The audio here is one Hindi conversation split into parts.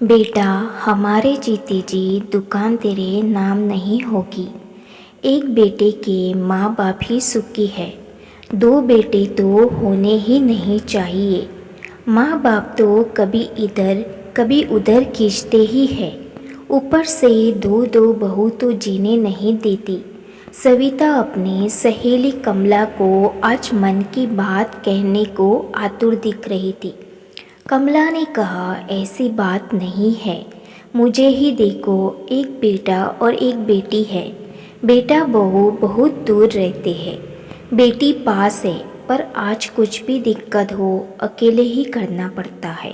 बेटा, हमारे जीते जी दुकान तेरे नाम नहीं होगी। एक बेटे के माँ बाप ही सुखी है, दो बेटे तो होने ही नहीं चाहिए। माँ बाप तो कभी इधर कभी उधर खींचते ही है, ऊपर से दो दो बहू तो जीने नहीं देती। सविता अपनी सहेली कमला को आज मन की बात कहने को आतुर दिख रही थी। कमला ने कहा, ऐसी बात नहीं है, मुझे ही देखो, एक बेटा और एक बेटी है। बेटा बहू बहुत दूर रहते हैं, बेटी पास है, पर आज कुछ भी दिक्कत हो अकेले ही करना पड़ता है।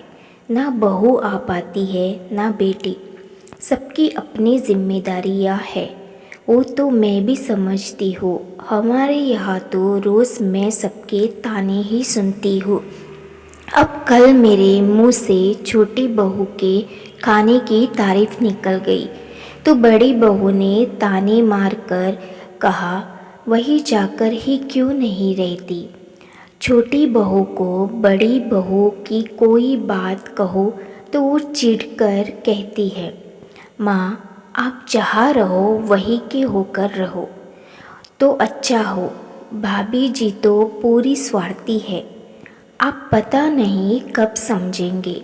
ना बहू आ पाती है ना बेटी, सबकी अपनी जिम्मेदारियां है। वो तो मैं भी समझती हूँ, हमारे यहाँ तो रोज़ मैं सबके ताने ही सुनती हूँ। अब कल मेरे मुंह से छोटी बहू के खाने की तारीफ निकल गई तो बड़ी बहू ने ताने मारकर कहा, वही जाकर ही क्यों नहीं रहती। छोटी बहू को बड़ी बहू की कोई बात कहो तो वो चिढ़कर कहती है, माँ आप जहाँ रहो वही के होकर रहो तो अच्छा हो, भाभी जी तो पूरी स्वार्थी है, आप पता नहीं कब समझेंगे।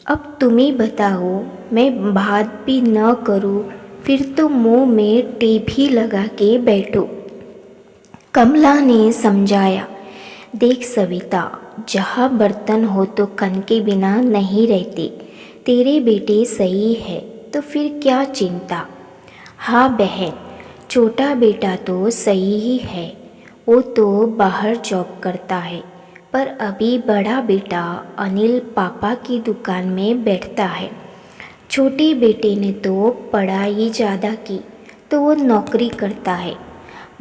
अब तुम ही बताओ, मैं बात भी न करूं फिर तो मुंह में टेप ही लगा के बैठो। कमला ने समझाया, देख सविता, जहाँ बर्तन हो तो कन के बिना नहीं रहते। तेरे बेटे सही है तो फिर क्या चिंता। हाँ बहन, छोटा बेटा तो सही ही है, वो तो बाहर जॉब करता है, पर अभी बड़ा बेटा अनिल पापा की दुकान में बैठता है। छोटे बेटे ने तो पढ़ाई ज़्यादा की तो वो नौकरी करता है।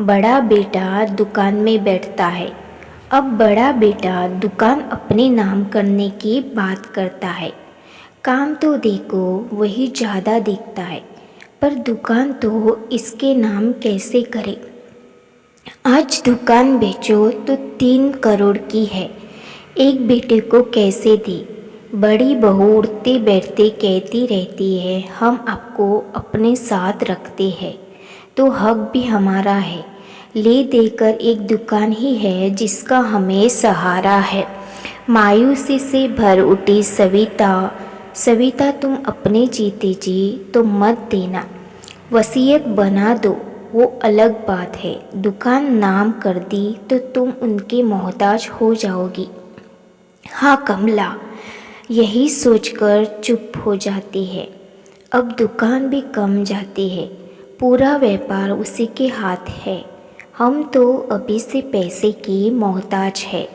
बड़ा बेटा दुकान में बैठता है। अब बड़ा बेटा दुकान अपने नाम करने की बात करता है। काम तो देखो वही ज़्यादा दिखता है, पर दुकान तो इसके नाम कैसे करे। आज दुकान बेचो तो 3 करोड़ की है, एक बेटे को कैसे दी। बड़ी बहू उठते बैठते कहती रहती है, हम आपको अपने साथ रखते हैं तो हक भी हमारा है। ले देकर एक दुकान ही है जिसका हमें सहारा है। मायूसी से भर उठी सविता, सविता तुम अपने जीते जी तो मत देना, वसीयत बना दो वो अलग बात है, दुकान नाम कर दी तो तुम उनके मोहताज हो जाओगी। हाँ कमला यही सोचकर चुप हो जाती है। अब दुकान भी कम जाती है, पूरा व्यापार उसी के हाथ है। हम तो अभी से पैसे की मोहताज है,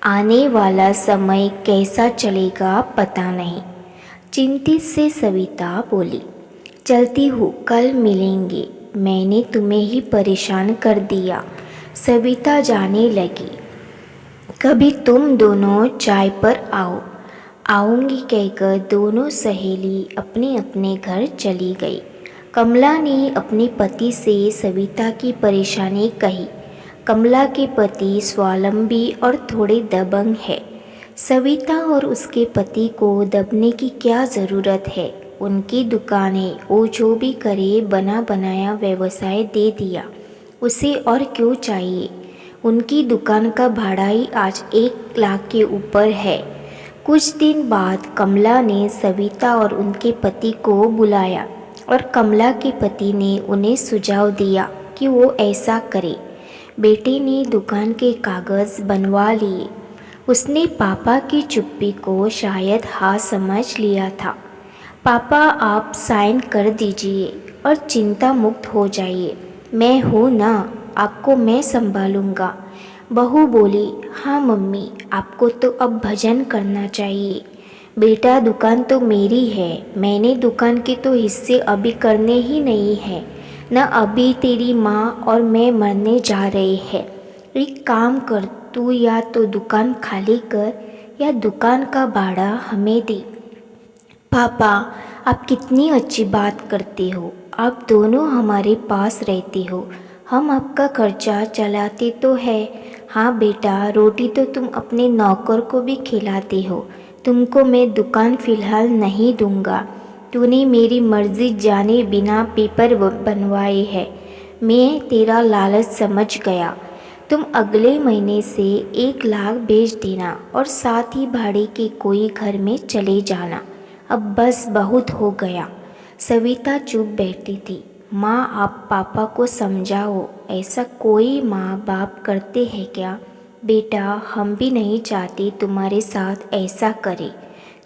आने वाला समय कैसा चलेगा पता नहीं। चिंतित से सविता बोली, चलती हूँ, कल मिलेंगे, मैंने तुम्हें ही परेशान कर दिया। सविता जाने लगी। कभी तुम दोनों चाय पर आओ। आऊँगी कहकर दोनों सहेली अपने अपने घर चली गई। कमला ने अपने पति से सविता की परेशानी कही। कमला के पति स्वावलंबी और थोड़े दबंग है। सविता और उसके पति को दबने की क्या ज़रूरत है, उनकी दुकान है, वो जो भी करे बना बनाया व्यवसाय दे दिया, उसे और क्यों चाहिए। उनकी दुकान का भाड़ा ही आज 1 लाख के ऊपर है। कुछ दिन बाद कमला ने सविता और उनके पति को बुलाया और कमला के पति ने उन्हें सुझाव दिया कि वो ऐसा करे। बेटे ने दुकान के कागज़ बनवा लिए। उसने पापा की चुप्पी को शायद हाँ समझ लिया था। पापा आप साइन कर दीजिए और चिंता मुक्त हो जाइए, मैं हूँ ना, आपको मैं संभालूंगा। बहू बोली, हाँ मम्मी, आपको तो अब भजन करना चाहिए। बेटा दुकान तो मेरी है, मैंने दुकान के तो हिस्से अभी करने ही नहीं हैं, न अभी तेरी माँ और मैं मरने जा रहे हैं। एक काम कर, तू या तो दुकान खाली कर या दुकान का भाड़ा हमें दे। पापा आप कितनी अच्छी बात करते हो, आप दोनों हमारे पास रहते हो, हम आपका खर्चा चलाते तो है। हाँ बेटा, रोटी तो तुम अपने नौकर को भी खिलाते हो, तुमको मैं दुकान फ़िलहाल नहीं दूंगा। तूने मेरी मर्ज़ी जाने बिना पेपर बनवाए हैं। मैं तेरा लालच समझ गया। तुम अगले महीने से 1 लाख भेज देना और साथ ही भाड़े के कोई घर में चले जाना। अब बस बहुत हो गया। सविता चुप बैठी थी। माँ, आप पापा को समझाओ, ऐसा कोई माँ बाप करते हैं क्या? बेटा, हम भी नहीं चाहते तुम्हारे साथ ऐसा करे।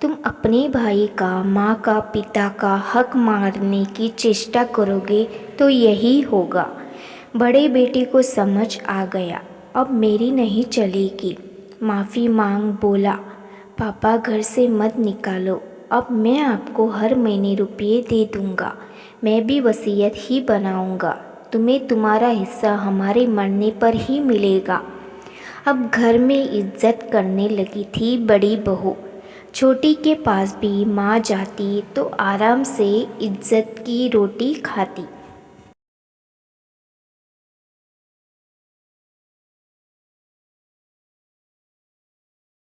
तुम अपने भाई का, माँ का, पिता का हक मारने की चेष्टा करोगे तो यही होगा। बड़े बेटे को समझ आ गया, अब मेरी नहीं चलेगी। माफ़ी मांग बोला, पापा घर से मत निकालो, अब मैं आपको हर महीने रुपये दे दूँगा। मैं भी वसीयत ही बनाऊँगा, तुम्हें तुम्हारा हिस्सा हमारे मरने पर ही मिलेगा। अब घर में इज्जत करने लगी थी बड़ी बहू। छोटी के पास भी माँ जाती तो आराम से इज्जत की रोटी खाती।